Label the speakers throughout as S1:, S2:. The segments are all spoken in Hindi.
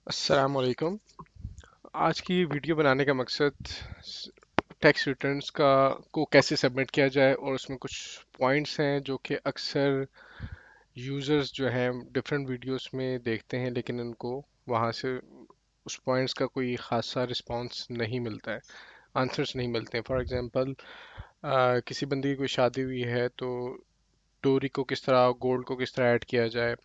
S1: अस्सलाम वालेकुम। आज की वीडियो बनाने का मकसद टैक्स रिटर्न्स का को कैसे सबमिट किया जाए और उसमें कुछ पॉइंट्स हैं जो कि अक्सर यूज़र्स जो हैं डिफरेंट वीडियोस में देखते हैं लेकिन उनको वहाँ से उस पॉइंट्स का कोई खासा रिस्पांस नहीं मिलता है, आंसर्स नहीं मिलते हैं। फॉर एग्जांपल किसी बंदी की कोई शादी हुई है तो डोरी को किस तरह, गोल्ड को किस तरह ऐड किया जाए।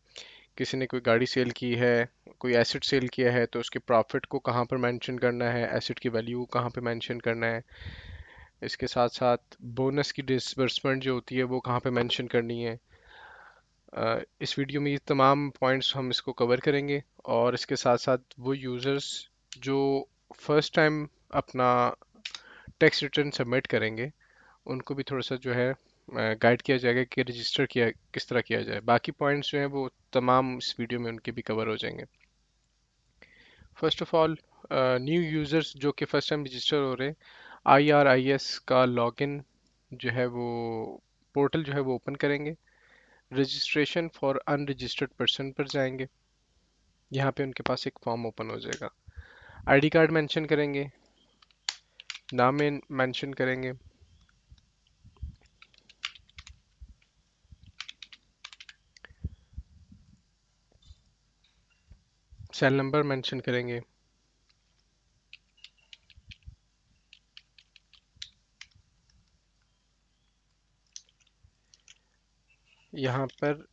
S1: किसी ने कोई गाड़ी सेल की है, कोई एसेट सेल किया है तो उसके प्रॉफिट को कहाँ पर मेंशन करना है, एसेट की वैल्यू कहाँ पे मेंशन करना है। इसके साथ साथ बोनस की डिसबर्समेंट जो होती है वो कहाँ पे मेंशन करनी है। इस वीडियो में ये तमाम पॉइंट्स हम इसको कवर करेंगे और इसके साथ साथ वो यूज़र्स जो फर्स्ट टाइम अपना टैक्स रिटर्न सबमिट करेंगे उनको भी थोड़ा सा जो है गाइड किया जाएगा कि रजिस्टर किया किस तरह किया जाए। बाकी पॉइंट्स जो हैं वो तमाम इस वीडियो में उनके भी कवर हो जाएंगे। First of all, new users जो कि फर्स्ट टाइम रजिस्टर हो रहे हैं, IRIS का लॉगिन जो है वो पोर्टल जो है वो ओपन करेंगे। रजिस्ट्रेशन फॉर अनरजिस्टर्ड पर्सन पर जाएंगे। यहाँ पे उनके पास एक फॉर्म ओपन हो जाएगा। आईडी कार्ड मेंशन करेंगे, नाम मेंशन करेंगे, सेल नंबर मेंशन करेंगे। यहाँ पर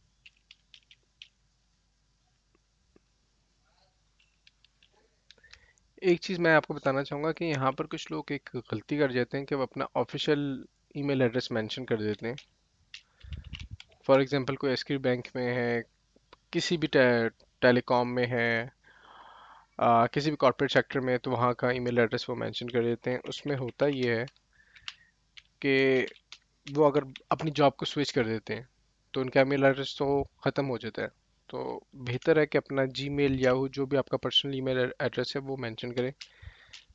S1: एक चीज़ मैं आपको बताना चाहूँगा कि यहाँ पर कुछ लोग एक गलती कर जाते हैं कि वो अपना ऑफिशियल ईमेल एड्रेस मेंशन कर देते हैं। फॉर एग्जांपल कोई एसक्यू बैंक में है, किसी भी टेलीकॉम में है, किसी भी कॉर्पोरेट सेक्टर में है, तो वहाँ का ईमेल एड्रेस वो मेंशन कर देते हैं। उसमें होता ये है कि वो अगर अपनी जॉब को स्विच कर देते हैं तो उनका ईमेल एड्रेस तो ख़त्म हो जाता है। तो बेहतर है कि अपना जीमेल याहू जो भी आपका पर्सनल ईमेल एड्रेस है वो मेंशन करें,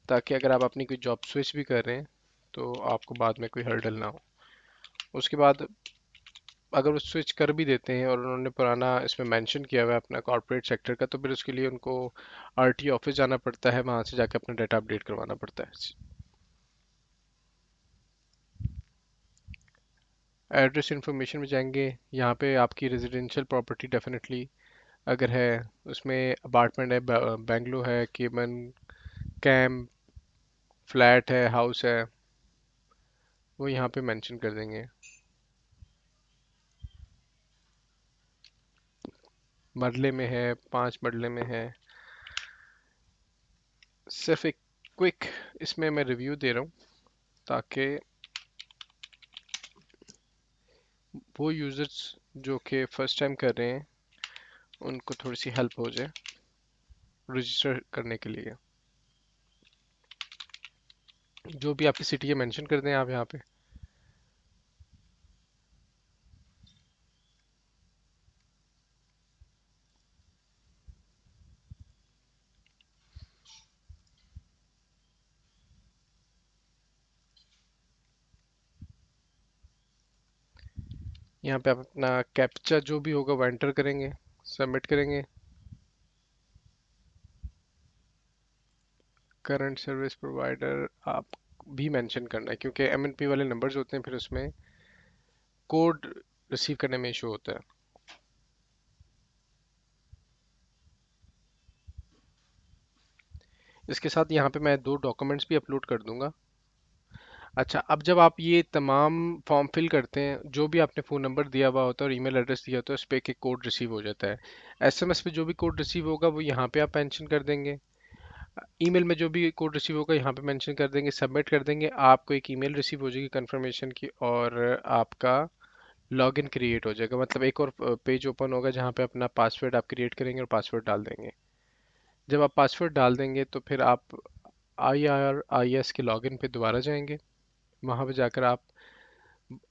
S1: ताकि अगर आप अपनी कोई जॉब स्विच भी कर रहे हैं तो आपको बाद में कोई हर्डल ना हो। उसके बाद अगर वो स्विच कर भी देते हैं और उन्होंने पुराना इसमें मेंशन किया हुआ है अपना कॉर्पोरेट सेक्टर का, तो फिर उसके लिए उनको RTO ऑफिस जाना पड़ता है, वहाँ से जाके अपना डाटा अपडेट करवाना पड़ता है। एड्रेस इन्फॉर्मेशन में जाएंगे। यहाँ पे आपकी रेजिडेंशियल प्रॉपर्टी डेफिनेटली अगर है, उसमें अपार्टमेंट है, बेंगलो है, केमन कैम्प, फ्लैट है, हाउस है, वो यहाँ पे मेंशन कर देंगे। मरले में है, 5 मरले में है। सिर्फ एक क्विक इसमें मैं रिव्यू दे रहा हूँ ताकि वो यूज़र्स जो कि फर्स्ट टाइम कर रहे हैं उनको थोड़ी सी हेल्प हो जाए रजिस्टर करने के लिए। जो भी आपकी सिटी है मेंशन कर दें आप यहाँ पे। यहाँ पे आप अपना कैप्चा जो भी होगा वो एंटर करेंगे, सबमिट करेंगे। करंट सर्विस प्रोवाइडर आप भी मेंशन करना है क्योंकि MNP वाले नंबर्स होते हैं, फिर उसमें कोड रिसीव करने में इशू होता है। इसके साथ यहाँ पे मैं 2 डॉक्यूमेंट्स भी अपलोड कर दूंगा। अच्छा, अब जब आप ये तमाम फॉर्म फिल करते हैं, जो भी आपने फ़ोन नंबर दिया हुआ होता है और ईमेल एड्रेस दिया होता है, उस पे एक एक कोड रिसीव हो जाता है। SMS पे जो भी कोड रिसीव होगा वो यहाँ पे आप मेंशन कर देंगे। ईमेल में जो भी कोड रिसीव होगा यहाँ पे मेंशन कर देंगे, सबमिट कर देंगे। आपको एक ईमेल रिसीव हो जाएगी कंफर्मेशन की और आपका लॉगिन क्रिएट हो जाएगा। मतलब एक और पेज ओपन होगा जहाँ पे अपना पासवर्ड आप क्रिएट करेंगे और पासवर्ड डाल देंगे। जब आप पासवर्ड डाल देंगे तो फिर आप IRIS के लॉगिन पे दोबारा जाएंगे। वहाँ पे जाकर आप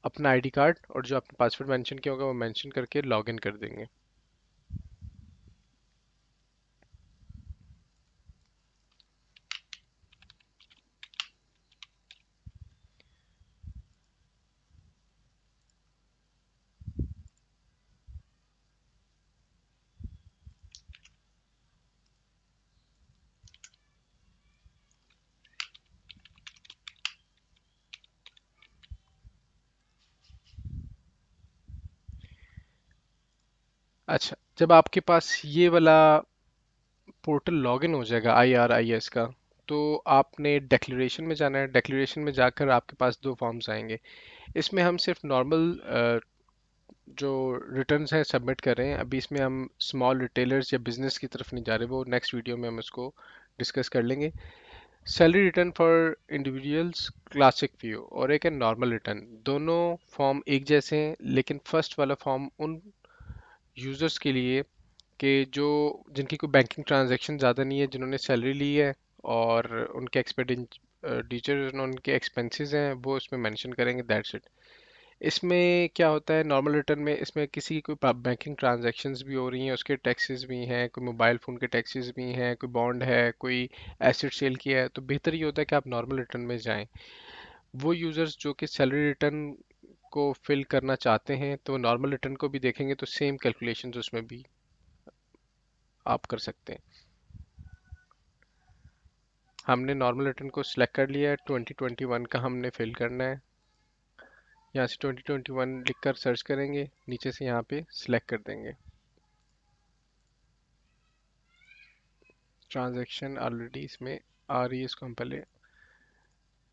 S1: अपना आईडी कार्ड और जो आपने पासवर्ड मेंशन किया होगा वो मेंशन करके लॉगिन कर देंगे। अच्छा, जब आपके पास ये वाला पोर्टल लॉगिन हो जाएगा IRIS का, तो आपने डिक्लेरेशन में जाना है। डिक्लेरेशन में जाकर आपके पास दो फॉर्म्स आएंगे। इसमें हम सिर्फ नॉर्मल जो रिटर्न्स हैं सबमिट कर रहे हैं। अभी इसमें हम स्मॉल रिटेलर्स या बिजनेस की तरफ नहीं जा रहे, वो नेक्स्ट वीडियो में हम इसको डिस्कस कर लेंगे। Salary return for individuals classic view और एक है नॉर्मल रिटर्न, दोनों फॉर्म एक जैसे हैं, लेकिन फर्स्ट वाला फॉर्म उन यूजर्स के लिए कि जो जिनकी कोई बैंकिंग ट्रांजैक्शन ज़्यादा नहीं है, जिन्होंने सैलरी ली है और उनके एक्सपेंडिचर उनके एक्सपेंसेस हैं वो इसमें मेंशन करेंगे, दैट्स इट। इसमें क्या होता है नॉर्मल रिटर्न में, इसमें किसी की कोई बैंकिंग ट्रांजैक्शंस भी हो रही हैं, उसके टैक्सेस भी हैं, कोई मोबाइल फ़ोन के टैक्सेस भी हैं, कोई बॉन्ड है, कोई एसेट सेल किया है, तो बेहतर ये होता है कि आप नॉर्मल रिटर्न में जाएं। वो यूज़र्स जो कि सैलरी रिटर्न को फिल करना चाहते हैं तो नॉर्मल रिटर्न को भी देखेंगे, तो सेम कैलकुलेशंस उसमें भी आप कर सकते हैं। हमने नॉर्मल रिटर्न को सिलेक्ट कर लिया है, 2021 का हमने फिल करना है। यहाँ से 2021 लिखकर सर्च करेंगे, नीचे से यहाँ पे सिलेक्ट कर देंगे। ट्रांजैक्शन ऑलरेडी इसमें आ रही है, इसको हम पहले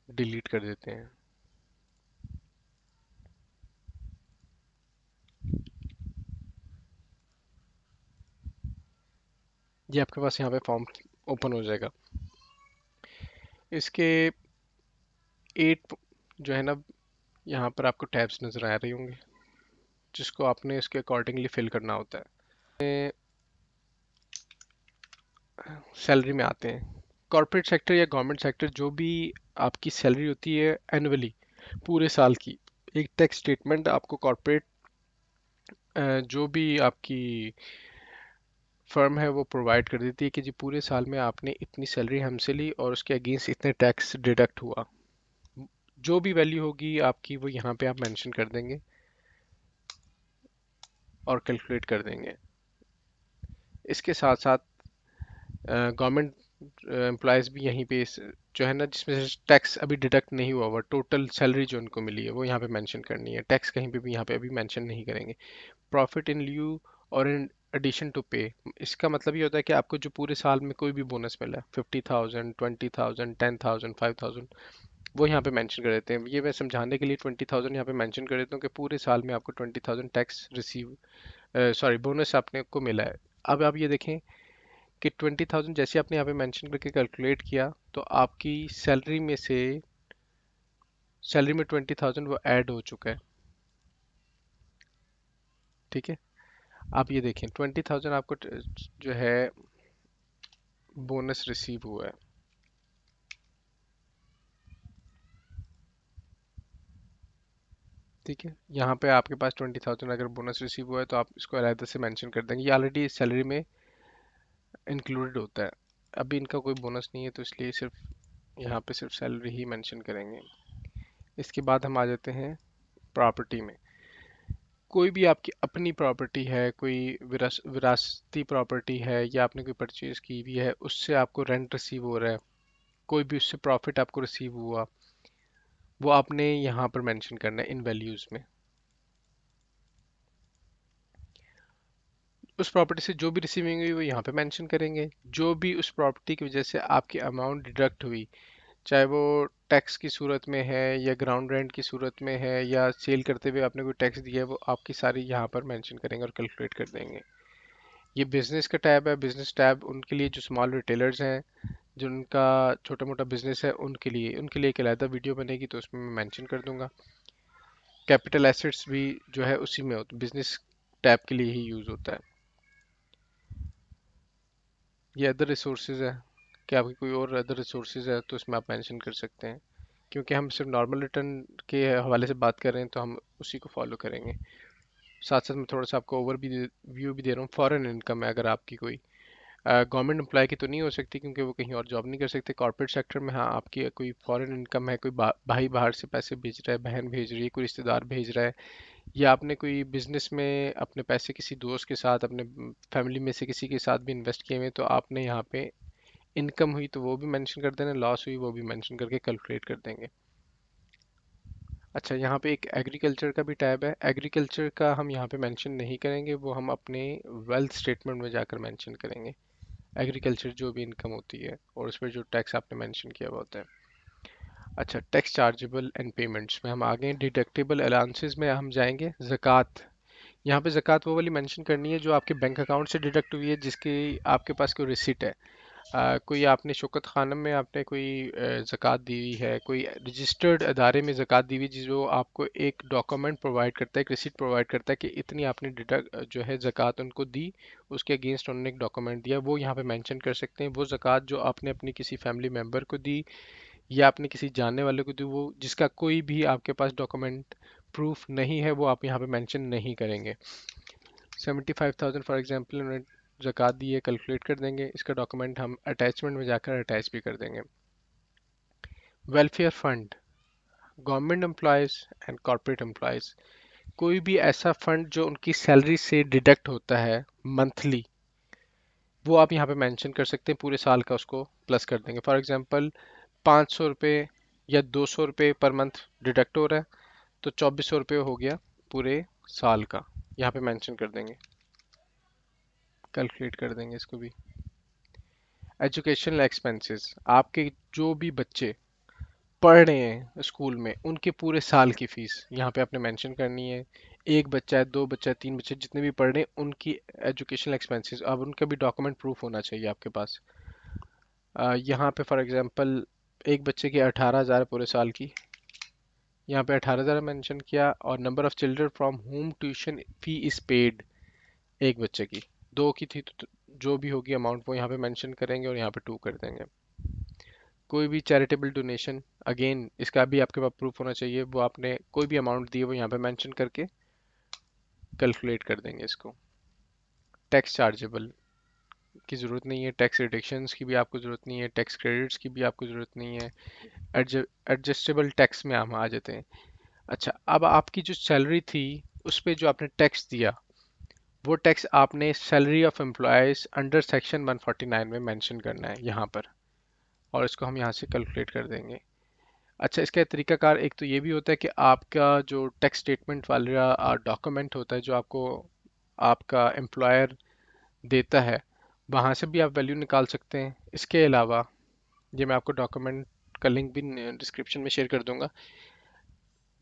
S1: डिलीट कर देते हैं। ये आपके पास यहाँ पे फॉर्म ओपन हो जाएगा। इसके 8 जो है ना, यहाँ पर आपको टैब्स नज़र आ रही होंगे, जिसको आपने इसके अकॉर्डिंगली फिल करना होता है। सैलरी में आते हैं, कॉर्पोरेट सेक्टर या गवर्नमेंट सेक्टर, जो भी आपकी सैलरी होती है एनुअली पूरे साल की, एक टैक्स स्टेटमेंट आपको कॉर्पोरेट जो भी आपकी फर्म है वो प्रोवाइड कर देती है कि जी पूरे साल में आपने इतनी सैलरी हमसे ली और उसके अगेंस्ट इतने टैक्स डिडक्ट हुआ। जो भी वैल्यू होगी आपकी वो यहाँ पे आप मेंशन कर देंगे और कैलकुलेट कर देंगे। इसके साथ साथ गवर्नमेंट एम्प्लॉयज़ भी यहीं पे जो है ना, जिसमें से टैक्स अभी डिडक्ट नहीं हुआ हुआ, टोटल सैलरी जो उनको मिली है वो यहाँ पे मेंशन करनी है। टैक्स कहीं पे भी यहाँ पे अभी मेंशन नहीं करेंगे। प्रॉफिट इन लिeu और इन एडिशन टू पे, इसका मतलब ये होता है कि आपको जो पूरे साल में कोई भी बोनस मिला है, 50,000, 20,000, 10,000, 5,000, वो यहाँ पे मेंशन कर देते हैं। ये मैं समझाने के लिए 20,000 यहाँ पे मेंशन कर देता हूँ कि पूरे साल में आपको 20,000 टैक्स रिसीव सॉरी बोनस आपने को मिला है। अब आप ये देखें कि 20,000 जैसे आपने यहाँ पे मेंशन करके कैलकुलेट किया, तो आपकी सैलरी में से सैलरी में 20,000 वो ऐड हो चुका है। ठीक है, आप ये देखें 20,000 आपको जो है बोनस रिसीव हुआ है। ठीक है, यहाँ पे आपके पास 20,000 अगर बोनस रिसीव हुआ है तो आप इसको अलग से मेंशन कर देंगे, ये ऑलरेडी सैलरी में इंक्लूडेड होता है। अभी इनका कोई बोनस नहीं है तो इसलिए सिर्फ यहाँ पे सिर्फ सैलरी ही मेंशन करेंगे। इसके बाद हम आ जाते हैं प्रॉपर्टी में। कोई भी आपकी अपनी प्रॉपर्टी है, कोई विरासती प्रॉपर्टी है या आपने कोई परचेज की हुई है, उससे आपको रेंट रिसीव हो रहा है, कोई भी उससे प्रॉफिट आपको रिसीव हुआ, वो आपने यहाँ पर मेंशन करना है इन वैल्यूज़ में। उस प्रॉपर्टी से जो भी रिसीविंग हुई वो यहाँ पे मेंशन करेंगे। जो भी उस प्रॉपर्टी की वजह से आपकी अमाउंट डिडक्ट हुई, चाहे वो टैक्स की सूरत में है या ग्राउंड रेंट की सूरत में है या सेल करते हुए आपने कोई टैक्स दिया है, वो आपकी सारी यहाँ पर मेंशन करेंगे और कैलकुलेट कर देंगे। ये बिजनेस का टैब है। बिजनेस टैब उनके लिए जो स्मॉल रिटेलर्स हैं, जिनका छोटा मोटा बिजनेस है, उनके लिए एक अलहदा वीडियो बनेगी तो उसमें मैं मेंशन कर दूंगा। कैपिटल एसेट्स भी जो है उसी में होता है, बिजनेस टैब के लिए ही यूज़ होता है। ये अदर रिसोर्सेज है कि आपकी कोई और अदर रिसोर्सेज है तो उसमें आप मेंशन कर सकते हैं। क्योंकि हम सिर्फ नॉर्मल रिटर्न के हवाले से बात कर रहे हैं तो हम उसी को फॉलो करेंगे। साथ साथ मैं थोड़ा सा आपको ओवर भी व्यू भी दे रहा हूँ। फॉरेन इनकम है अगर आपकी कोई, गवर्नमेंट एम्प्लॉय की तो नहीं हो सकती क्योंकि वो कहीं और जॉब नहीं कर सकते। कॉर्पोरेट सेक्टर में हाँ, आपकी कोई फॉरेन इनकम है, कोई भाई बाहर से पैसे भेज रहा है, बहन भेज रही है, कोई रिश्तेदार भेज रहा है, या आपने कोई बिजनेस में अपने पैसे किसी दोस्त के साथ, अपने फैमिली में से किसी के साथ भी इन्वेस्ट किए हुए हैं, तो आपने यहाँ पे इनकम हुई तो वो भी मेंशन कर देना, लॉस हुई वो भी मेंशन करके कैलकुलेट कर देंगे। अच्छा, यहाँ पे एक एग्रीकल्चर का भी टैब है। एग्रीकल्चर का हम यहाँ पे मेंशन नहीं करेंगे, वो हम अपने वेल्थ स्टेटमेंट में जाकर मेंशन करेंगे। एग्रीकल्चर जो भी इनकम होती है और उस पर जो टैक्स आपने मेंशन किया हुआ होता है। अच्छा, टैक्स चार्जेबल एंड पेमेंट्स में हम आ गए। डिडक्टेबल अलाउंसेस में हम जाएंगे। ज़कात, यहाँ पे ज़कात वो वाली मेंशन करनी है जो आपके बैंक अकाउंट से डिडक्ट हुई है, जिसकी आपके पास कोई रिसिट है। कोई आपने शौकत खानम में आपने कोई ज़कात दी हुई है, कोई रजिस्टर्ड अदारे में ज़कात दी हुई जो आपको एक डॉक्यूमेंट प्रोवाइड करता है, एक रिसिट प्रोवाइड करता है कि इतनी आपने डिडक्ट जो है ज़कात उनको दी, उसके अगेंस्ट उन्होंने एक डॉक्यूमेंट दिया, वो यहाँ पे मेंशन कर सकते हैं। वो ज़कात जो आपने अपनी किसी फैमिली मेम्बर को दी या आपने किसी जानने वाले को दी, वो जिसका कोई भी आपके पास डॉक्यूमेंट प्रूफ नहीं है, वो आप यहाँ पे मेंशन नहीं करेंगे। 75,000 फॉर एग्जांपल उन्होंने ज़कात दी है, कैलकुलेट कर देंगे। इसका डॉक्यूमेंट हम अटैचमेंट में जाकर अटैच भी कर देंगे। Welfare fund, government employees and corporate employees, कोई भी ऐसा फंड जो उनकी सैलरी से डिडक्ट होता है मंथली, वो आप यहाँ पे मेंशन कर सकते हैं। पूरे साल का उसको प्लस कर देंगे। फॉर एग्जांपल 500 रुपये या 200 रुपये पर मंथ डिडक्ट हो रहा है, तो 2400 रुपये हो गया पूरे साल का, यहाँ पे मेंशन कर देंगे, कैलकुलेट कर देंगे इसको भी। एजुकेशनल एक्सपेंसेस, आपके जो भी बच्चे पढ़ रहे हैं स्कूल में, उनके पूरे साल की फीस यहाँ पे आपने मेंशन करनी है। एक बच्चा है, दो बच्चा है, तीन बच्चे, जितने भी पढ़ रहे हैं उनकी एजुकेशनल एक्सपेंसेस, अब उनका भी डॉक्यूमेंट प्रूफ होना चाहिए आपके पास। यहाँ पे फॉर एग्जांपल एक बच्चे की 18,000 पूरे साल की, यहाँ पे 18,000 मेंशन किया। और number of children from home tuition fee is paid, एक बच्चे की, दो की थी तो जो भी होगी अमाउंट वो यहाँ पे मेंशन करेंगे और यहाँ पे 2 कर देंगे। कोई भी चैरिटेबल डोनेशन, अगेन इसका भी आपके पास प्रूफ होना चाहिए, वो आपने कोई भी अमाउंट दी है वो यहाँ पे मेंशन करके कैलकुलेट कर देंगे इसको। टैक्स चार्जेबल की ज़रूरत नहीं है, टैक्स रिडक्शंस की भी आपको ज़रूरत नहीं है, टैक्स क्रेडिट्स की भी आपको ज़रूरत नहीं है। एडजस्टेबल टैक्स में हम आ जाते हैं। अच्छा, अब आपकी जो सैलरी थी उस पे जो आपने टैक्स दिया, वो टैक्स आपने salary of employees under section 149 में मेंशन करना है यहाँ पर, और इसको हम यहाँ से कैलकुलेट कर देंगे। अच्छा, इसका तरीकाकार एक तो ये भी होता है कि आपका जो टैक्स स्टेटमेंट वाला डॉक्यूमेंट होता है जो आपको आपका एम्प्लॉयर देता है, वहाँ से भी आप वैल्यू निकाल सकते हैं। इसके अलावा ये मैं आपको डॉक्यूमेंट का लिंक भी डिस्क्रिप्शन में शेयर कर दूंगा।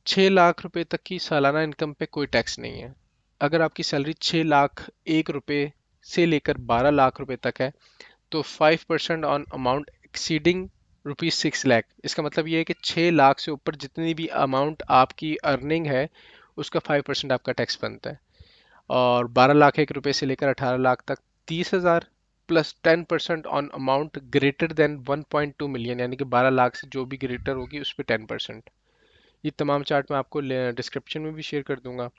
S1: 6 लाख रुपए तक की सालाना इनकम पे कोई टैक्स नहीं है। अगर आपकी सैलरी 6 लाख 1 रुपए से लेकर 12 लाख रुपए तक है, तो 5% ऑन अमाउंट एक्सीडिंग ₹6 लाख। इसका मतलब ये है कि 6 लाख से ऊपर जितनी भी अमाउंट आपकी अर्निंग है उसका 5% आपका टैक्स बनता है। और 12 लाख 1 रुपए से लेकर 18 लाख तक 30,000 plus 10% on amount greater than 1.2 million, यानी कि 12 लाख से जो भी ग्रेटर होगी उस पर 10%। ये तमाम चार्ट मैं आपको डिस्क्रिप्शन में भी शेयर कर दूंगा।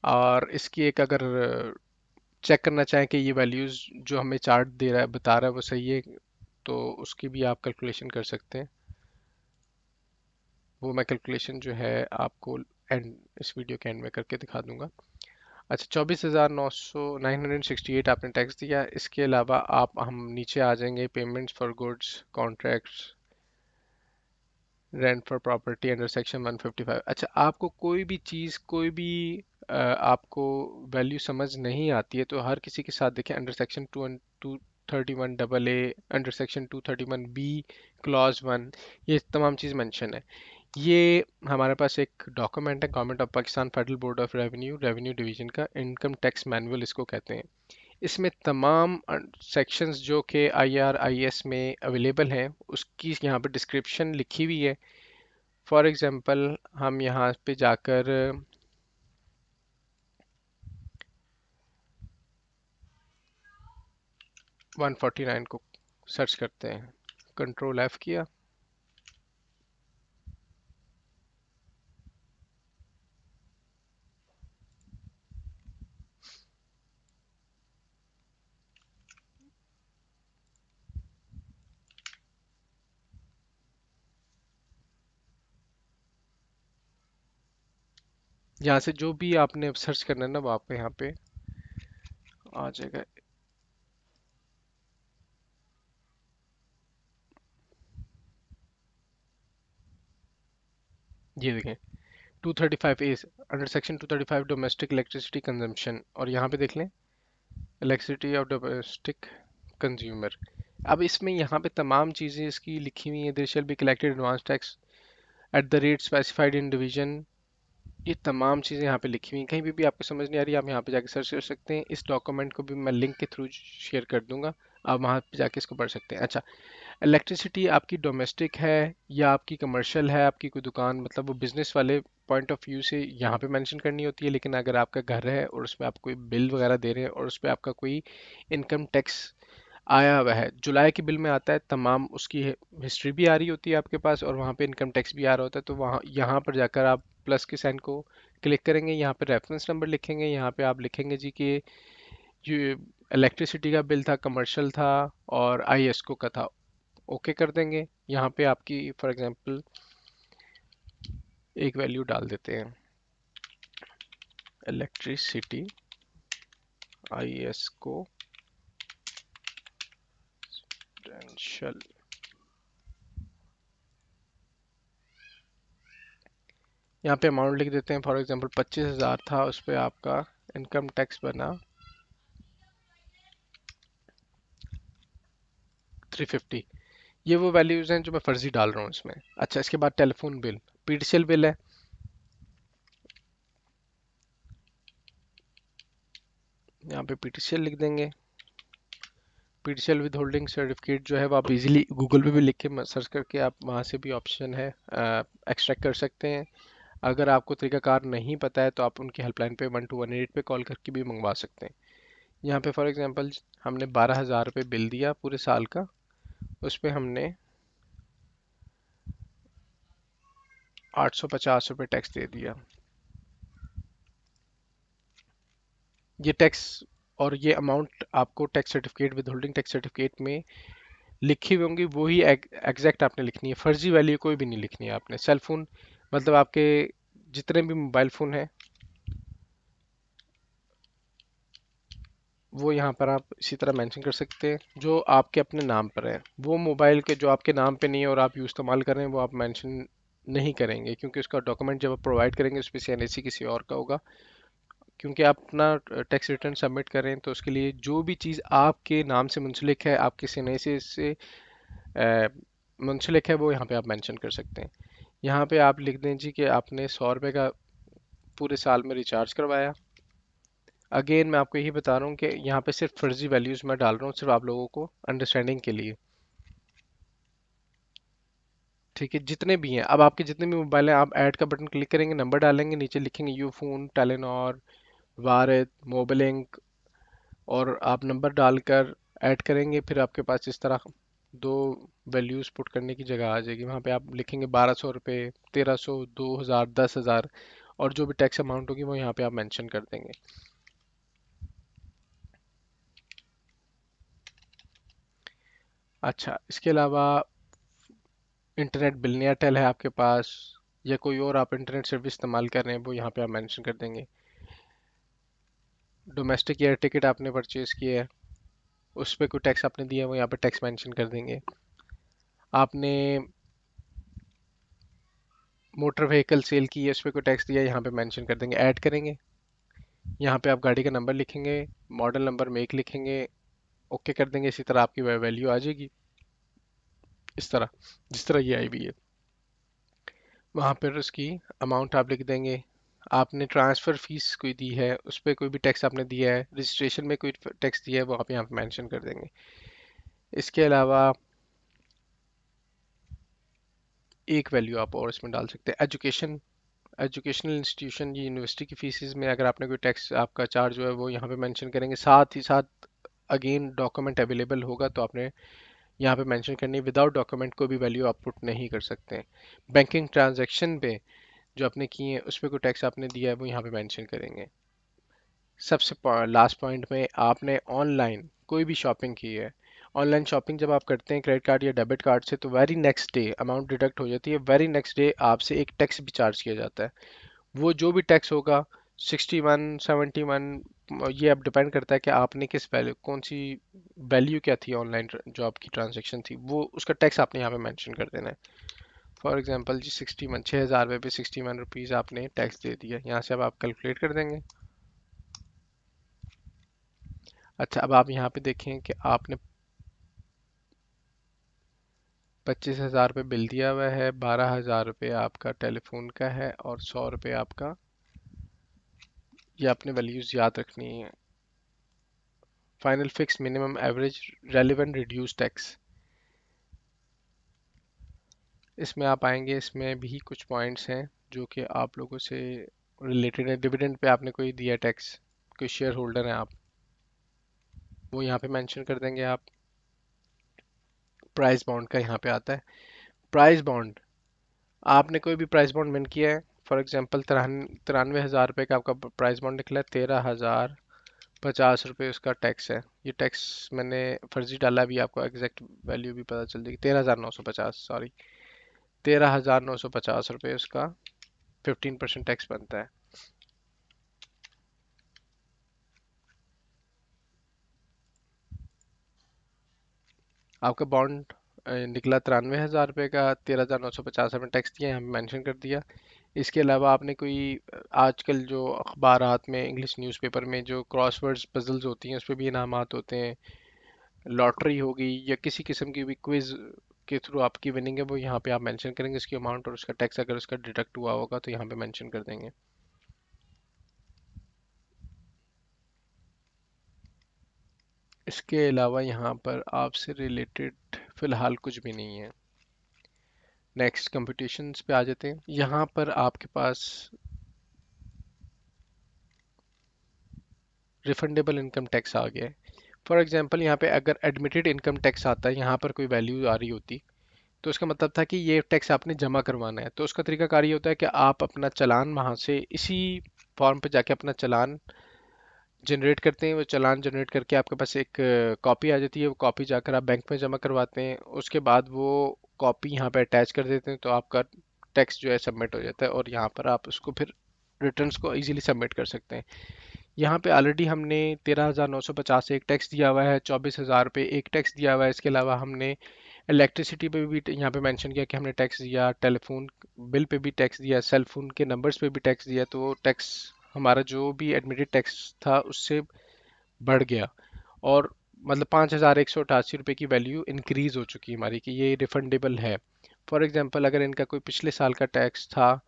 S1: और इसकी एक अगर चेक करना चाहें कि ये वैल्यूज़ जो हमें चार्ट दे रहा है बता रहा है वो सही है, तो उसकी भी आप कैलकुलेशन कर सकते हैं। वो मैं कैलकुलेशन जो है आपको एंड इस वीडियो के एंड में करके दिखा दूंगा। अच्छा, 24,968 आपने टैक्स दिया। इसके अलावा आप हम नीचे आ जाएंगे, payments for goods, contracts, rent for property under section 155। अच्छा, आपको कोई भी चीज़, कोई भी आपको वैल्यू समझ नहीं आती है तो हर किसी के साथ देखें, under section 231 AA, under section 231B clause 1, ये तमाम चीज़ मेंशन है। ये हमारे पास एक डॉक्यूमेंट है, government of Pakistan federal board of revenue revenue division का इनकम टैक्स मैनुअल इसको कहते हैं। इसमें तमाम सेक्शंस जो कि IRIS में अवेलेबल हैं उसकी यहाँ पे डिस्क्रिप्शन लिखी हुई है। फॉर एग्जांपल हम यहाँ पे जाकर 149 को सर्च करते हैं, कंट्रोल F किया, यहाँ से जो भी आपने सर्च करना है ना वो आपको यहाँ पे आ जाएगा। ये देखें 235 A, under section 235 domestic electricity consumption, और यहाँ पे देख लें इलेक्ट्रिसिटी ऑफ डोमेस्टिक कंज्यूमर। अब इसमें यहाँ पे तमाम चीज़ें इसकी लिखी हुई हैं। There shall be collected advance tax at the rate specified in division. ये तमाम चीज़ें यहाँ पे लिखी हुई हैं। कहीं भी आपको समझ नहीं आ रही, आप यहाँ पे जाके सर्च कर सकते हैं। इस डॉक्यूमेंट को भी मैं लिंक के थ्रू शेयर कर दूंगा, आप वहाँ पे जाके इसको पढ़ सकते हैं। अच्छा, इलेक्ट्रिसिटी आपकी डोमेस्टिक है या आपकी कमर्शियल है, आपकी कोई दुकान, मतलब वो बिजनेस वाले पॉइंट ऑफ व्यू से यहाँ पे मेंशन करनी होती है। लेकिन अगर आपका घर है और उसमें आप कोई बिल वगैरह दे रहे हैं और उस पर आपका कोई इनकम टैक्स आया हुआ है, जुलाई के बिल में आता है, तमाम उसकी हिस्ट्री भी आ रही होती है आपके पास और वहाँ पे इनकम टैक्स भी आ रहा होता है, तो वहाँ यहाँ पर जाकर आप प्लस के साइन को क्लिक करेंगे, यहाँ पे रेफरेंस नंबर लिखेंगे, यहाँ पे आप लिखेंगे जी कि ये इलेक्ट्रिसिटी का बिल था, कमर्शियल था और आईएसको का था। ओके कर देंगे। यहाँ पे आपकी फॉर एग्जांपल एक वैल्यू डाल देते हैं, इलेक्ट्रिसिटी आईएसको पोटेंशियल। यहाँ पे अमाउंट लिख देते हैं, फॉर एग्जांपल 25,000 था, उस पर आपका इनकम टैक्स बना 350। ये वो वैल्यूज हैं जो मैं फर्जी डाल रहा हूँ इसमें। अच्छा, इसके बाद टेलीफोन बिल, पीटीसीएल बिल है, यहाँ पे पीटीसीएल लिख देंगे। पीटीसीएल विद होल्डिंग सर्टिफिकेट जो है वो आप इजीली गूगल पे भी लिख के सर्च करके आप वहाँ से भी ऑप्शन है एक्सट्रैक्ट कर सकते हैं। अगर आपको तरीकाकार नहीं पता है तो आप उनकी हेल्पलाइन पे 1218 पे कॉल करके भी मंगवा सकते हैं। यहाँ पे फॉर एग्जांपल हमने 12,000 रुपये बिल दिया पूरे साल का, उस पर हमने 850 रुपये टैक्स दे दिया। ये टैक्स और ये अमाउंट आपको tax certificate with holding tax certificate में लिखी हुई होंगी, वही एग्जैक्ट आपने लिखनी है। फर्जी वैल्यू कोई भी नहीं लिखनी है आपने। सेल फोन मतलब आपके जितने भी मोबाइल फ़ोन हैं वो यहाँ पर आप इसी तरह मेंशन कर सकते हैं, जो आपके अपने नाम पर है। वो मोबाइल के जो आपके नाम पे नहीं है और आप यूज़ इस्तेमाल कर रहे हैं वो आप मेंशन नहीं करेंगे, क्योंकि उसका डॉक्यूमेंट जब आप प्रोवाइड करेंगे उस पर सीएनएसी किसी और का होगा। क्योंकि आप अपना टैक्स रिटर्न सबमिट कर रहे हैं तो उसके लिए जो भी चीज़ आपके नाम से मुंसलिक है, आपके सीएनएसी से मुंसलिक है, वो यहाँ पे आप मेंशन कर सकते हैं। यहाँ पे आप लिख दें जी कि आपने 100 रुपये का पूरे साल में रिचार्ज करवाया। अगेन मैं आपको यही बता रहा हूँ कि यहाँ पे सिर्फ फर्जी वैल्यूज मैं डाल रहा हूँ, सिर्फ आप लोगों को अंडरस्टैंडिंग के लिए। ठीक है, जितने भी हैं, अब आपके जितने भी मोबाइल हैं, आप ऐड का बटन क्लिक करेंगे, नंबर डालेंगे, नीचे लिखेंगे यू फोन, टेलीनॉर, वारिद, मोबिलिंक, और आप नंबर डालकर ऐड करेंगे। फिर आपके पास इस तरह दो वैल्यूज पुट करने की जगह आ जाएगी। वहाँ पे आप लिखेंगे 1,200 रुपये, 1,300, 2,000, 10,000, और जो भी टैक्स अमाउंट होगी वो यहाँ पे आप मेंशन कर देंगे। अच्छा, इसके अलावा इंटरनेट बिल, एयरटेल है आपके पास या कोई और आप इंटरनेट सर्विस इस्तेमाल कर रहे हैं, वो यहाँ पे आप मेंशन कर देंगे। डोमेस्टिक एयर टिकट आपने परचेज किया है, उस पर कोई टैक्स आपने दिया है, वो यहाँ पे टैक्स मेंशन कर देंगे। आपने मोटर व्हीकल सेल की है, उस पर कोई टैक्स दिया है, यहाँ पे मेंशन कर देंगे, ऐड करेंगे। यहाँ पे आप गाड़ी का नंबर लिखेंगे, मॉडल नंबर, मेक लिखेंगे, ओके कर देंगे। इसी तरह आपकी वैल्यू आ जाएगी, इस तरह जिस तरह ये आई हुई है। वहाँ पर उसकी अमाउंट आप लिख देंगे। आपने ट्रांसफ़र फीस कोई दी है, उस पर कोई भी टैक्स आपने दिया है, रजिस्ट्रेशन में कोई टैक्स दिया है, वो आप यहाँ पे मेंशन कर देंगे। इसके अलावा एक वैल्यू आप और इसमें डाल सकते हैं, एजुकेशनल इंस्टीट्यूशन, ये यूनिवर्सिटी की फीसिस में अगर आपने कोई टैक्स आपका चार्ज जो है वो यहाँ पे मेंशन करेंगे। साथ ही साथ अगेन डॉक्यूमेंट अवेलेबल होगा तो आपने यहाँ पे मेंशन करनी है। विदाउट डॉक्यूमेंट कोई भी वैल्यू आप पुट नहीं कर सकते हैं। बैंकिंग ट्रांजैक्शन पे जो आपने किए हैं उस पर कोई टैक्स आपने दिया है वो यहाँ पे मेंशन करेंगे। सबसे लास्ट पॉइंट में, आपने ऑनलाइन कोई भी शॉपिंग की है, ऑनलाइन शॉपिंग जब आप करते हैं क्रेडिट कार्ड या डेबिट कार्ड से, तो very next day amount deduct हो जाती है। वेरी नेक्स्ट डे आपसे एक टैक्स भी चार्ज किया जाता है। वो जो भी टैक्स होगा 61, 71, ये अब डिपेंड करता है कि आपने किस वैल्यू, कौन सी वैल्यू क्या थी ऑनलाइन जो आपकी ट्रांजेक्शन थी, वो उसका टैक्स आपने यहाँ पे मेंशन कर देना है। फॉर एग्जांपल जी 61 6,000 रुपये पे 61 रुपीज़ आपने टैक्स दे दिया। यहाँ से अब आप कैलकुलेट कर देंगे। अच्छा, अब आप यहाँ पे देखें कि आपने 25,000 रुपये बिल दिया हुआ है, 12,000 रुपये आपका टेलीफोन का है और 100 रुपये आपका, ये आपने वैल्यूज़ याद रखनी है। Final fix minimum average relevant reduce tax, इसमें आप आएंगे, इसमें भी कुछ पॉइंट्स हैं जो कि आप लोगों से रिलेटेड है। डिविडेंड पे आपने कोई दिया टैक्स, कोई शेयर होल्डर हैं आप, वो यहाँ पे मेंशन कर देंगे आप। प्राइस बॉन्ड का यहाँ पे आता है। प्राइस बॉन्ड, आपने कोई भी प्राइस बॉन्ड विन किया है, फॉर एग्जांपल 93,000 रुपये का आपका प्राइस बॉन्ड निकला है, 13,050 रुपये उसका टैक्स है। ये टैक्स मैंने फर्जी डाला, भी आपको एग्जैक्ट वैल्यू भी पता चल जाएगी। 13,950, सॉरी, 13,950 रुपये उसका 15% टैक्स बनता है। आपका बॉन्ड निकला 93,000 रुपये का, 13,950 आपने टैक्स दिया, यहाँ पे मेंशन कर दिया। इसके अलावा आपने कोई आजकल जो अखबारात में, इंग्लिश न्यूज़पेपर में जो क्रॉसवर्ड्स पजल्स होती हैं, उस पर भी इनामात होते हैं। लॉटरी होगी या किसी किस्म की भी क्विज के थ्रू आपकी विनिंग है, वो यहाँ पे आप मेंशन करेंगे इसकी अमाउंट, और उसका टैक्स अगर उसका डिडक्ट हुआ होगा तो यहाँ पे मेंशन कर देंगे। इसके अलावा यहाँ पर आपसे रिलेटेड फ़िलहाल कुछ भी नहीं है। नेक्स्ट कंप्यूटेशंस पे आ जाते हैं। यहाँ पर आपके पास रिफंडेबल इनकम टैक्स आ गया है। फॉर एग्जांपल यहाँ पे अगर एडमिटेड इनकम टैक्स आता है, यहाँ पर कोई वैल्यू आ रही होती, तो उसका मतलब था कि ये टैक्स आपने जमा करवाना है। तो उसका तरीकाकार ये होता है कि आप अपना चालान वहाँ से इसी फॉर्म पे जाके अपना चालान जनरेट करते हैं। वो चालान जनरेट करके आपके पास एक कॉपी आ जाती है, वो कॉपी जाकर आप बैंक में जमा करवाते हैं। उसके बाद वो कॉपी यहाँ पे अटैच कर देते हैं, तो आपका टैक्स जो है सबमिट हो जाता है, और यहाँ पर आप उसको फिर रिटर्न्स को इजीली सबमिट कर सकते हैं। यहाँ पे ऑलरेडी हमने 13,950 एक टैक्स दिया हुआ है, 24,000 रुपये एक टैक्स दिया हुआ है। इसके अलावा हमने इलेक्ट्रिसिटी पे भी यहाँ पे मेंशन किया कि हमने टैक्स दिया, टेलीफोन बिल पे भी टैक्स दिया, सेल फोन के नंबर्स पे भी टैक्स दिया। तो टैक्स हमारा जो भी एडमिटेड टैक्स था उससे बढ़ गया, और मतलब 5,188 रुपये की वैल्यू इंक्रीज हो चुकी है हमारी, कि ये रिफंडेबल है। फॉर एग्जांपल अगर इनका कोई पिछले साल का टैक्स था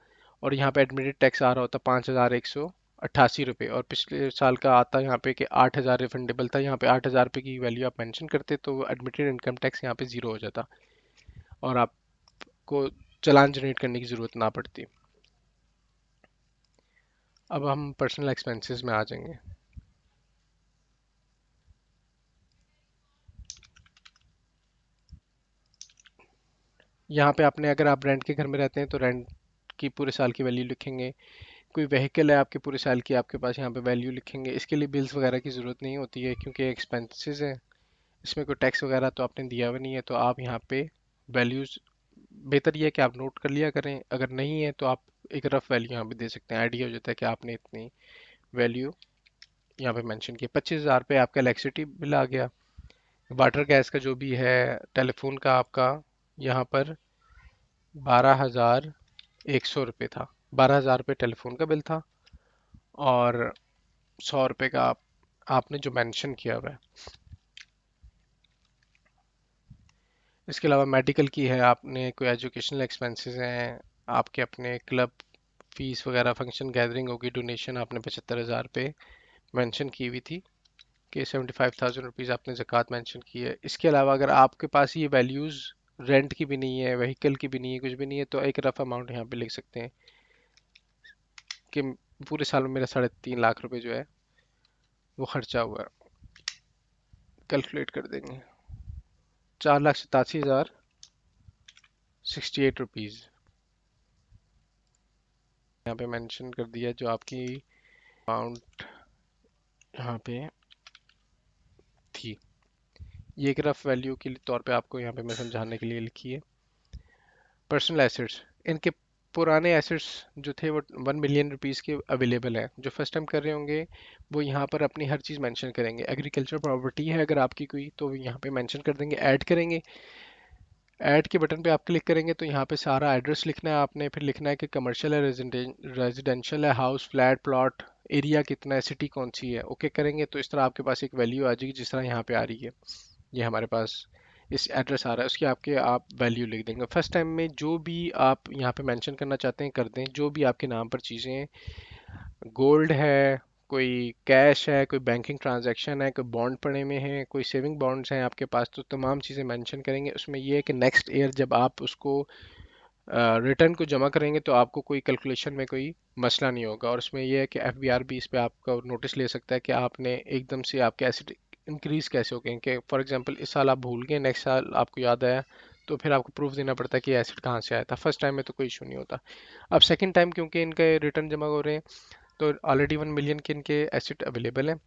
S1: और यहाँ पे एडमिटेड टैक्स आ रहा होता 5,188 रुपये, और पिछले साल का आता यहाँ पे कि 8,000 रिफंडेबल था, यहाँ पे 8,000 रुपये की वैल्यू आप मेंशन करते, तो एडमिटेड इनकम टैक्स यहाँ पे ज़ीरो हो जाता और आपको चालान जनरेट करने की ज़रूरत ना पड़ती। अब हम पर्सनल एक्सपेंसेस में आ जाएंगे। यहाँ पे आपने, अगर आप रेंट के घर में रहते हैं तो रेंट की पूरे साल की वैल्यू लिखेंगे। कोई व्हीकल है आपके पूरे साल की, आपके पास यहाँ पे वैल्यू लिखेंगे। इसके लिए बिल्स वगैरह की ज़रूरत नहीं होती है क्योंकि एक्सपेंसेस है, इसमें कोई टैक्स वगैरह तो आपने दिया हुआ नहीं है, तो आप यहाँ पे वैल्यूज़, बेहतर ये है कि आप नोट कर लिया करें। अगर नहीं है तो आप एक रफ वैल्यू यहाँ पे दे सकते हैं, आइडिया हो जाता है कि आपने इतनी वैल्यू यहाँ पे मेंशन की। 25,000 रुपये आपका इलेक्ट्रिसिटी बिल आ गया, वाटर गैस का जो भी है, टेलीफोन का आपका यहाँ पर 12,100 रुपये था। 12,000 रुपये टेलीफोन का बिल था, और 100 रुपये का आपने जो मेंशन किया हुआ है। इसके अलावा मेडिकल की है, आपने कोई एजुकेशनल एक्सपेंसेस हैं, आपके अपने क्लब फीस वगैरह, फंक्शन गैदरिंग होगी, डोनेशन आपने 75,000 रुपये मेंशन की हुई थी, कि 75,000 रुपीज़ आपने ज़कात मेंशन की है। इसके अलावा अगर आपके पास ये वैल्यूज़ रेंट की भी नहीं है, व्हीकल की भी नहीं है, कुछ भी नहीं है, तो एक रफ अमाउंट यहाँ पे लिख सकते हैं कि पूरे साल में मेरा 3.5 लाख रुपए जो है वो खर्चा हुआ है। कैलकुलेट कर देंगे, 4,87,068 रुपीज़ यहाँ पे मेंशन कर दिया, जो आपकी अमाउंट यहाँ पे थी। ये एक रफ वैल्यू के तौर पे आपको यहाँ पे मैं समझाने के लिए लिखी है। पर्सनल एसेट्स, इनके पुराने एसेट्स जो थे वो 1 मिलियन रुपीज़ के अवेलेबल हैं। जो फर्स्ट टाइम कर रहे होंगे वो यहाँ पर अपनी हर चीज़ मेंशन करेंगे। एग्रीकल्चर प्रॉपर्टी है अगर आपकी कोई, तो यहाँ पे मेंशन कर देंगे, ऐड करेंगे। ऐड के बटन पे आप क्लिक करेंगे तो यहाँ पे सारा एड्रेस लिखना है आपने, फिर लिखना है कि कमर्शियल है, रेजिडेंशियल है, हाउस, फ्लैट, प्लॉट, एरिया कितना है, सिटी कौन सी है। ओके करेंगे तो इस तरह आपके पास एक वैल्यू आ जाएगी जिस तरह यहाँ पे आ रही है। ये हमारे पास इस एड्रेस आ रहा है, उसकी आपके आप वैल्यू लिख देंगे। फर्स्ट टाइम में जो भी आप यहाँ पे मेंशन करना चाहते हैं कर दें, जो भी आपके नाम पर चीज़ें हैं, गोल्ड है, कोई कैश है, कोई बैंकिंग ट्रांजैक्शन है, कोई बॉन्ड पड़े में है, कोई सेविंग बॉन्ड्स हैं आपके पास, तो तमाम चीज़ें मेंशन करेंगे। उसमें ये है कि नेक्स्ट ईयर जब आप उसको रिटर्न को जमा करेंगे तो आपको कोई कैलकुलेशन में कोई मसला नहीं होगा। और उसमें यह है कि एफबीआर भी इस पे आपका नोटिस ले सकता है कि आपने एकदम से आपके एसेट इंक्रीज कैसे हो गए, कि फॉर एग्जांपल इस साल आप भूल गए, नेक्स्ट साल आपको याद आया, तो फिर आपको प्रूफ देना पड़ता है कि एसेट कहाँ से आया था। फर्स्ट टाइम में तो कोई इशू नहीं होता। अब सेकंड टाइम क्योंकि इनके रिटर्न जमा हो रहे हैं तो ऑलरेडी 1 मिलियन के इनके एसेट अवेलेबल हैं।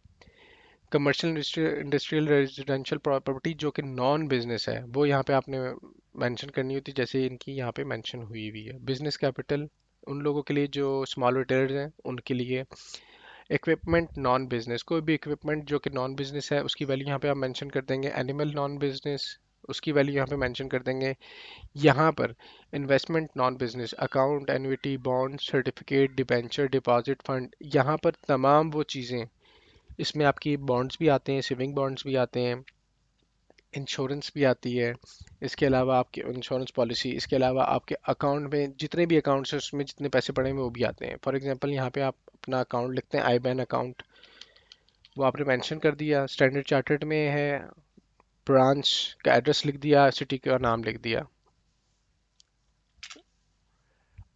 S1: कमर्शियल इंडस्ट्रियल रेजिडेंशियल प्रॉपर्टी जो कि नॉन बिजनेस है वो यहाँ पे आपने मेंशन करनी होती है, जैसे इनकी यहाँ पे मेंशन हुई हुई है। बिजनेस कैपिटल उन लोगों के लिए जो स्मॉल रिटेलर्स हैं उनके लिए। इक्विपमेंट नॉन बिजनेस, कोई भी इक्विपमेंट जो कि नॉन बिजनेस है उसकी वैल्यू यहाँ पे आप मेंशन कर देंगे। एनिमल नॉन बिजनेस, उसकी वैल्यू यहाँ पे मेंशन कर देंगे। यहाँ पर investment non business, account, annuity, bond, certificate, debenture, deposit fund, यहाँ पर तमाम वो चीज़ें, इसमें आपकी बॉन्ड्स भी आते हैं, सेविंग बॉन्ड्स भी आते हैं, इंश्योरेंस भी आती है, इसके अलावा आपके इंश्योरेंस पॉलिसी, इसके अलावा आपके अकाउंट में जितने भी अकाउंट्स हैं उसमें जितने पैसे पड़े हैं वो भी आते हैं। फॉर एग्जांपल यहाँ पे आप अपना अकाउंट लिखते हैं, आई बैन अकाउंट, वो आपने मेंशन कर दिया। स्टैंडर्ड चार्टर्ड में है, ब्रांच का एड्रेस लिख दिया, सिटी का नाम लिख दिया,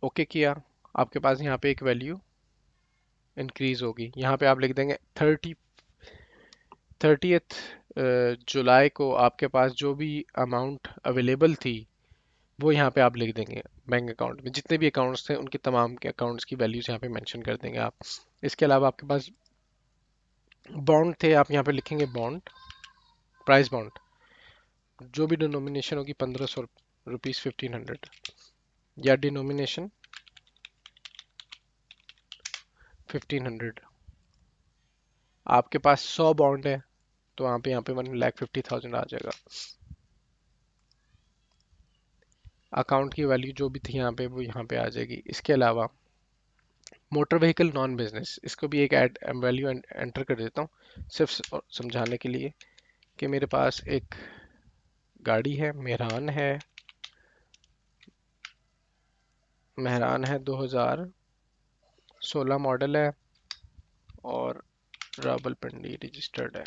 S1: ओके किया, आपके पास यहाँ पे एक वैल्यू इंक्रीज होगी। यहाँ पे आप लिख देंगे 30th जुलाई को आपके पास जो भी अमाउंट अवेलेबल थी वो यहाँ पे आप लिख देंगे। बैंक अकाउंट में जितने भी अकाउंट्स थे उनके तमाम के अकाउंट्स की वैल्यूज यहाँ पे मेंशन कर देंगे आप। इसके अलावा आपके पास बॉन्ड थे, आप यहाँ पे लिखेंगे बॉन्ड, प्राइस बॉन्ड, जो भी डिनोमिनेशन होगी 1500 रुपीज़, 1500, या डिनोमिनेशन 1500। आपके पास 100 बॉन्ड है तो यहाँ पे 1,50,000 आ जाएगा। अकाउंट की वैल्यू जो भी थी यहाँ पे वो यहाँ पे आ जाएगी। इसके अलावा मोटर व्हीकल नॉन बिजनेस, इसको भी एक ऐड वैल्यू एंटर कर देता हूँ सिर्फ समझाने के लिए कि मेरे पास एक गाड़ी है, मेहरान है, मेहरान है 2016 मॉडल है और रावलपिंडी रजिस्टर्ड है।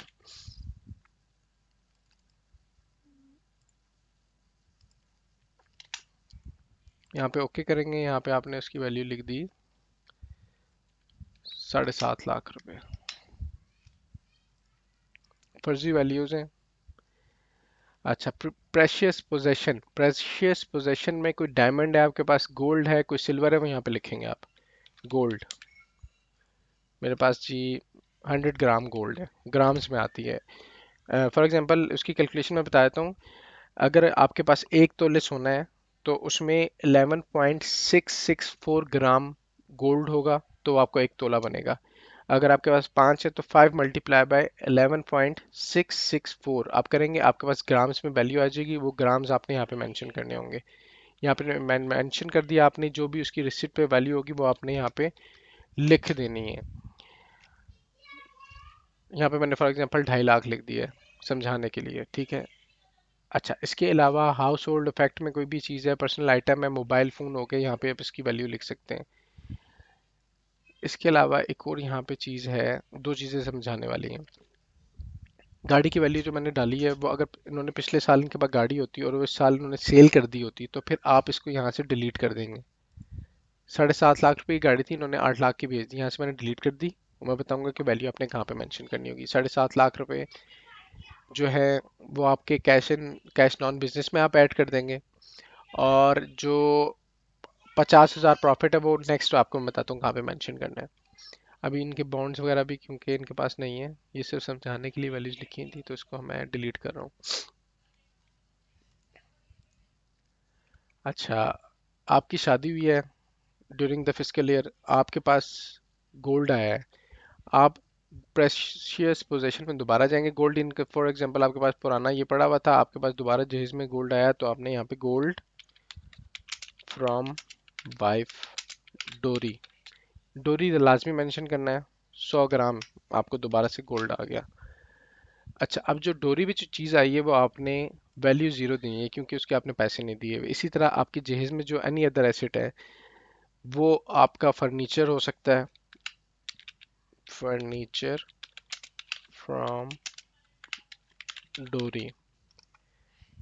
S1: यहाँ पे ओके करेंगे, यहाँ पे आपने उसकी वैल्यू लिख दी 7.5 लाख रुपए। फर्जी वैल्यूज हैं। अच्छा, प्रेशियस पोजेशन, प्रेशियस पोजेशन में कोई डायमंड है आपके पास, गोल्ड है, कोई सिल्वर है, वो यहाँ पे लिखेंगे आप। गोल्ड, मेरे पास जी 100 ग्राम गोल्ड है, ग्राम्स में आती है। फॉर एग्जांपल उसकी कैलकुलेशन मैं बता देता हूँ। अगर आपके पास 1 तोले सोना है तो उसमें 11.664 ग्राम गोल्ड होगा तो आपको 1 तोला बनेगा। अगर आपके पास 5 है तो 5 × 11.664 आप करेंगे, आपके पास ग्राम्स में वैल्यू आ जाएगी। वो ग्राम्स आपने यहाँ पे मेंशन करने होंगे। यहाँ पे मेंशन कर दिया आपने, जो भी उसकी रिसिप्ट पे वैल्यू होगी वो आपने यहाँ पे लिख देनी है। यहाँ पे मैंने फॉर एग्जांपल 2.5 लाख लिख दिया है समझाने के लिए, ठीक है। अच्छा, इसके अलावा हाउस होल्ड इफेक्ट में कोई भी चीज़ है, पर्सनल आइटम है, मोबाइल फ़ोन हो गया, यहाँ पे आप इसकी वैल्यू लिख सकते हैं। इसके अलावा एक और यहाँ पे चीज़ है, दो चीज़ें समझाने वाली हैं। गाड़ी की वैल्यू जो मैंने डाली है वो अगर इन्होंने पिछले साल इनके पास गाड़ी होती और वो इस साल इन्होंने सेल कर दी होती तो फिर आप इसको यहाँ से डिलीट कर देंगे। 7.5 लाख रुपए की गाड़ी थी, इन्होंने 8 लाख की भेज दी, यहाँ से मैंने डिलीट कर दी। और मैं बताऊंगा कि वैल्यू आपने कहाँ पे मेंशन करनी होगी। 7.5 लाख रुपए जो है वो आपके कैश नॉन बिजनेस में आप ऐड कर देंगे। और जो 50,000 प्रॉफिट है वो नेक्स्ट आपको मैं बताता हूँ कहाँ पे मेंशन करना है। अभी इनके बॉन्ड्स वगैरह भी क्योंकि इनके पास नहीं है, ये सिर्फ समझाने के लिए वैल्यूज लिखी थी तो इसको मैं डिलीट कर रहा हूँ। अच्छा, आपकी शादी हुई है ड्यूरिंग द फिस्कल ईयर, आपके पास गोल्ड आया है, आप प्रेशियस पोजेशन में दोबारा जाएंगे। गोल्ड इन फॉर एग्जांपल आपके पास पुराना ये पड़ा हुआ था, आपके पास दोबारा जहेज में गोल्ड आया, तो आपने यहाँ पे गोल्ड फ्रॉम वाइफ डोरी, डोरी लाजमी मेंशन करना है। 100 ग्राम आपको दोबारा से गोल्ड आ गया। अच्छा, अब जो डोरी में जो चीज़ आई है वो आपने वैल्यू ज़ीरो दी है क्योंकि उसके आपने पैसे नहीं दिए हुए। इसी तरह आपके जहेज में जो एनी अदर एसेट है वो आपका फर्नीचर हो सकता है, फर्नीचर फ्रॉम डोरी।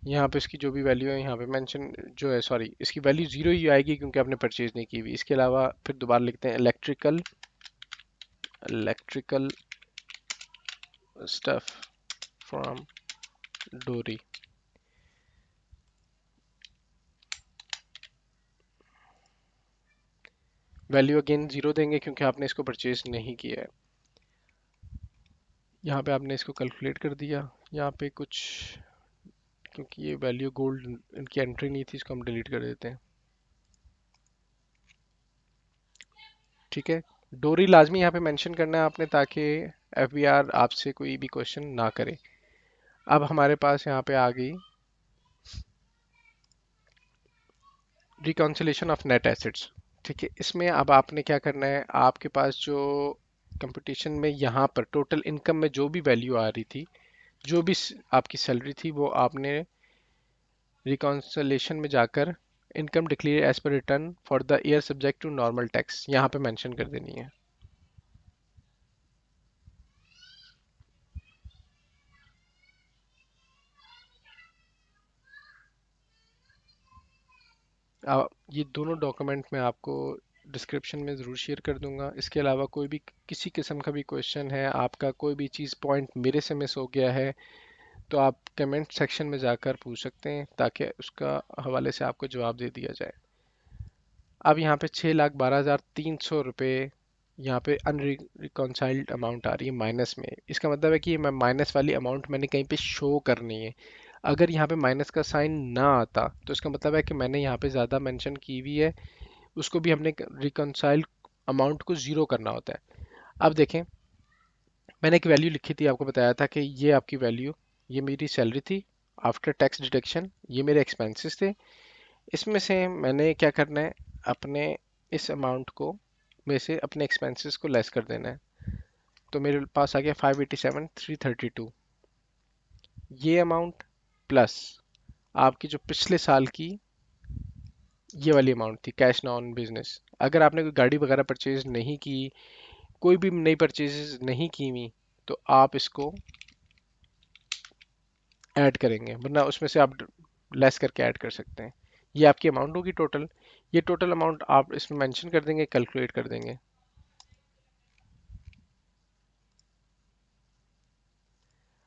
S1: यहाँ पे इसकी जो भी वैल्यू है यहाँ पे मेंशन जो है, सॉरी इसकी वैल्यू ज़ीरो ही आएगी क्योंकि आपने परचेज नहीं की हुई। इसके अलावा फिर दोबारा लिखते हैं इलेक्ट्रिकल, इलेक्ट्रिकल स्टफ फ्रॉम डोरी। वैल्यू अगेन ज़ीरो देंगे क्योंकि आपने इसको परचेज नहीं किया है। यहाँ पे आपने इसको कैलकुलेट कर दिया। यहाँ पे कुछ, क्योंकि ये वैल्यू गोल्ड इनकी एंट्री नहीं थी, इसको हम डिलीट कर देते हैं। ठीक है, डोरी लाजमी यहाँ पे मेंशन करना है आपने ताकि एफबीआर आपसे कोई भी क्वेश्चन ना करे। अब हमारे पास यहाँ पे आ गई रिकॉन्सिलेशन ऑफ नेट एसेट्स। ठीक है, इसमें अब आपने क्या करना है, आपके पास जो कंपटीशन में यहाँ पर टोटल इनकम में जो भी वैल्यू आ रही थी, जो भी आपकी सैलरी थी, वो आपने रिकॉन्सिलेशन में जाकर income declare as per return for the year subject to normal tax यहाँ पे मेंशन कर देनी है। ये दोनों डॉक्यूमेंट मैं आपको डिस्क्रिप्शन में ज़रूर शेयर कर दूंगा। इसके अलावा कोई भी किसी किस्म का भी क्वेश्चन है, आपका कोई भी चीज़ पॉइंट मेरे से मिस हो गया है, तो आप कमेंट सेक्शन में जाकर पूछ सकते हैं ताकि उसका हवाले से आपको जवाब दे दिया जाए। अब यहाँ पे 6,12,300 रुपये यहाँ पे अनरिकॉन्साइल्ड अमाउंट आ रही है माइनस में। इसका मतलब है कि मैं माइनस वाली अमाउंट मैंने कहीं पे शो करनी है। अगर यहाँ पे माइनस का साइन ना आता तो इसका मतलब है कि मैंने यहाँ पे ज़्यादा मेंशन की हुई है, उसको भी हमने रिकॉन्साइल अमाउंट को ज़ीरो करना होता है। अब देखें, मैंने एक वैल्यू लिखी थी, आपको बताया था कि ये आपकी वैल्यू, ये मेरी सैलरी थी आफ्टर टैक्स डिडक्शन, ये मेरे एक्सपेंसेस थे। इसमें से मैंने क्या करना है, अपने इस अमाउंट को में से अपने एक्सपेंसेस को लेस कर देना है। तो मेरे पास आ गया 587,332, ये अमाउंट प्लस आपकी जो पिछले साल की ये वाली अमाउंट थी कैश नॉन बिजनेस। अगर आपने कोई गाड़ी वगैरह परचेज नहीं की, कोई भी नई परचेजेस नहीं की हुई, तो आप इसको ऐड करेंगे, वरना उसमें से आप लेस करके ऐड कर सकते हैं। ये आपकी अमाउंट होगी टोटल। ये टोटल अमाउंट आप इसमें मेंशन कर देंगे, कैलकुलेट कर देंगे।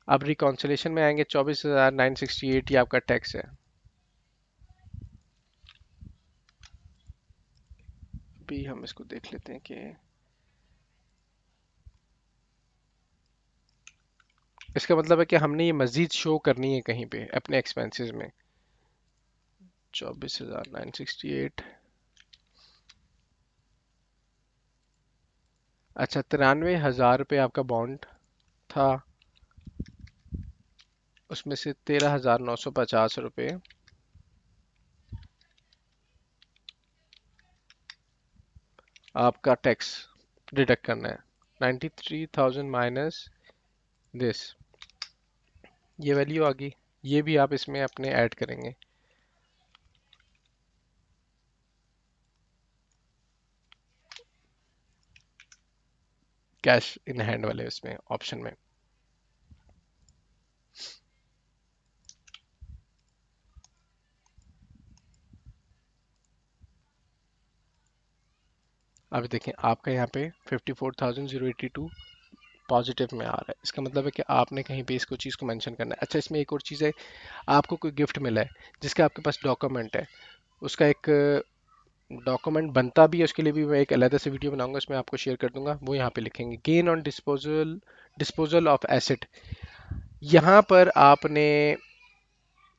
S1: अब रिकॉन्सिलेशन में आएंगे, 24,968 ये आपका टैक्स है। अभी हम इसको देख लेते हैं कि इसका मतलब है कि हमने ये मजीद शो करनी है कहीं पे अपने एक्सपेंसेस में। 24,968, अच्छा 93,000 रुपये आपका बॉन्ड था, उसमें से 13,950 रुपये आपका टैक्स डिडक्ट करना है। 93,000 माइनस दिस, ये वैल्यू आ गई। ये भी आप इसमें अपने ऐड करेंगे। कैश इन हैंड वाले इसमें ऑप्शन में। अभी देखें आपका यहाँ पे 54,082 पॉजिटिव में आ रहा है। इसका मतलब है कि आपने कहीं पे इसको चीज़ को मेंशन करना है। अच्छा, इसमें एक और चीज़ है, आपको कोई गिफ्ट मिला है जिसका आपके पास डॉक्यूमेंट है, उसका एक डॉक्यूमेंट बनता भी है, उसके लिए भी मैं एक अलग से वीडियो बनाऊंगा, इसमें आपको शेयर कर दूंगा। वो यहाँ पे लिखेंगे gain on disposal, disposal of asset. यहाँ पर आपने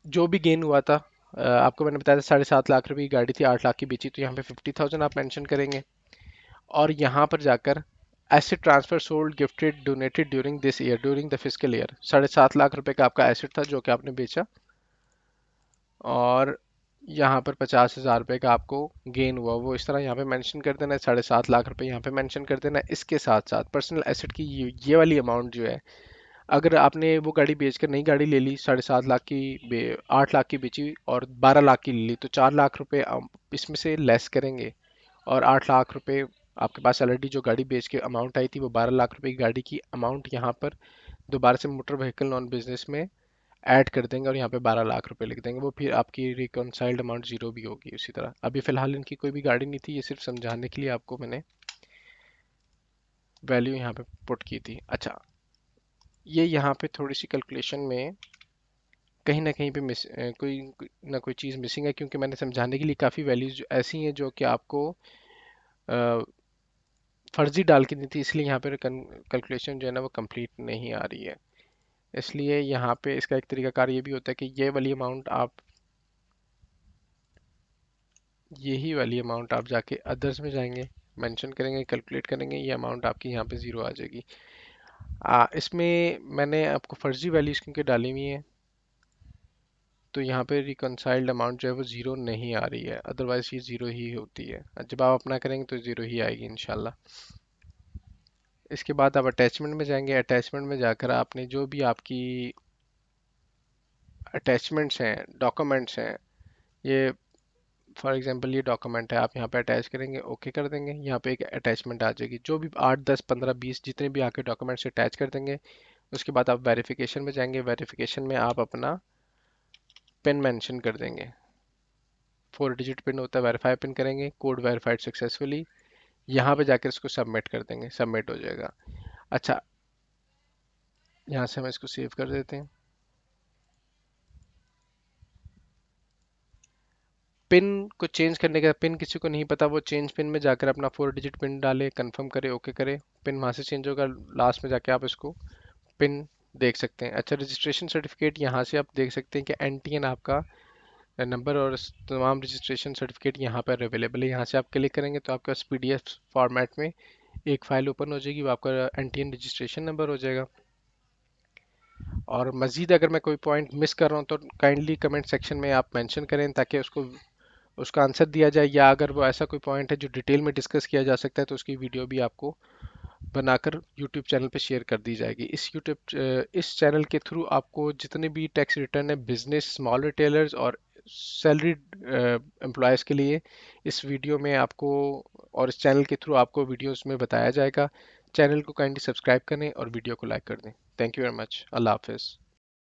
S1: जो भी गेन हुआ था, आपको मैंने बताया था 7.5 लाख रुपए की गाड़ी थी, 8 लाख की बेची, तो यहाँ पे 50,000 आप मेंशन करेंगे। और यहाँ पर जाकर asset transfer sold gifted donated during this year during the physical year, 7.5 lakh रुपए का आपका एसेट था जो कि आपने बेचा, और यहाँ पर 50,000 रुपये का आपको गेन हुआ, वो इस तरह यहाँ पे मेंशन कर देना है। 7.5 लाख रुपए यहाँ पे मेंशन कर देना है। इसके साथ साथ पर्सनल एसेट की ये वाली अमाउंट जो है, अगर आपने वो गाड़ी बेचकर नई गाड़ी ले ली, 7.5 लाख की 8 लाख की बेची और 12 लाख की ले ली, तो 4 लाख रुपए इसमें से लेस करेंगे, और 8 लाख रुपए आपके पास ऑलरेडी जो गाड़ी बेच के अमाउंट आई थी, वो 12 लाख रुपए की गाड़ी की अमाउंट यहाँ पर दोबारा से मोटर व्हीकल नॉन बिजनेस में ऐड कर देंगे और यहाँ पे 12 लाख रुपए लिख देंगे। वो फिर आपकी रिकॉन्साइल्ड अमाउंट जीरो भी होगी उसी तरह। अभी फिलहाल इनकी कोई भी गाड़ी नहीं थी, ये सिर्फ समझाने के लिए आपको मैंने वैल्यू यहाँ पे पुट की थी। अच्छा, ये यहाँ पे थोड़ी सी कैलकुलेशन में कहीं ना कहीं पे कोई ना कोई चीज़ मिसिंग है, क्योंकि मैंने समझाने के लिए काफ़ी वैल्यूज ऐसी हैं जो कि आपको अ, फर्जी डाल के दी थी, इसलिए यहाँ पे कैलकुलेशन जो है ना वो कंप्लीट नहीं आ रही है। इसलिए यहाँ पे इसका एक तरीकाकार ये भी होता है कि यही वाली अमाउंट आप जाके अदर्स में जाएंगे, मेंशन करेंगे, कैलकुलेट करेंगे, ये अमाउंट आपकी यहाँ पे ज़ीरो आ जाएगी। इसमें मैंने आपको फर्जी वैल्यूज क्योंकि डाली हुई है, तो यहाँ पे रिकनसाइल्ड अमाउंट जो है वो ज़ीरो नहीं आ रही है, अदरवाइज ये ज़ीरो ही होती है। जब आप अपना करेंगे तो ज़ीरो ही आएगी इंशाल्लाह। इसके बाद आप अटैचमेंट में जाएंगे। अटैचमेंट में जाकर आपने जो भी आपकी अटैचमेंट्स हैं, डॉक्यूमेंट्स हैं, ये फॉर एग्जांपल ये डॉक्यूमेंट है, आप यहाँ पे अटैच करेंगे, ओके कर देंगे, यहाँ पे एक अटैचमेंट आ जाएगी। जो भी 8 10 15 20 जितने भी आपके डॉक्यूमेंट्स अटैच कर देंगे। उसके बाद आप वेरिफिकेशन में जाएंगे। वेरिफिकेशन में आप अपना पिन मेंशन कर देंगे। 4 डिजिट पिन होता है, वेरीफाई पिन करेंगे, कोड वेरीफाइड सक्सेसफुली, यहाँ पे जाकर इसको सबमिट कर देंगे, सबमिट हो जाएगा। अच्छा, यहाँ से हम इसको सेव कर देते हैं। पिन को चेंज करने का, पिन किसी को नहीं पता, वो चेंज पिन में जाकर अपना 4 डिजिट पिन डाले, कंफर्म करे, ओके करे, पिन वहाँ से चेंज होगा। लास्ट में जाके आप इसको पिन देख सकते हैं। अच्छा, रजिस्ट्रेशन सर्टिफिकेट यहाँ से आप देख सकते हैं कि एनटीएन आपका नंबर और तमाम रजिस्ट्रेशन सर्टिफिकेट यहाँ पर अवेलेबल है। यहाँ से आप क्लिक करेंगे तो आपके पास पीडीएफ फॉर्मेट में एक फाइल ओपन हो जाएगी, वो आपका एनटीएन रजिस्ट्रेशन नंबर हो जाएगा। और मज़ीद अगर मैं कोई पॉइंट मिस कर रहा हूँ तो काइंडली कमेंट सेक्शन में आप मेंशन करें, ताकि उसका आंसर दिया जाए, या अगर वो ऐसा कोई पॉइंट है जो डिटेल में डिस्कस किया जा सकता है तो उसकी वीडियो भी आपको बनाकर यूट्यूब चैनल पे शेयर कर दी जाएगी। इस चैनल के थ्रू आपको जितने भी टैक्स रिटर्न है बिजनेस, स्मॉल रिटेलर्स और सैलरीड एम्प्लॉयज़ के लिए, इस वीडियो में आपको और इस चैनल के थ्रू आपको वीडियोस में बताया जाएगा। चैनल को काइंडली सब्सक्राइब करें और वीडियो को लाइक कर दें। Thank you very much. अल्लाह हाफिज़।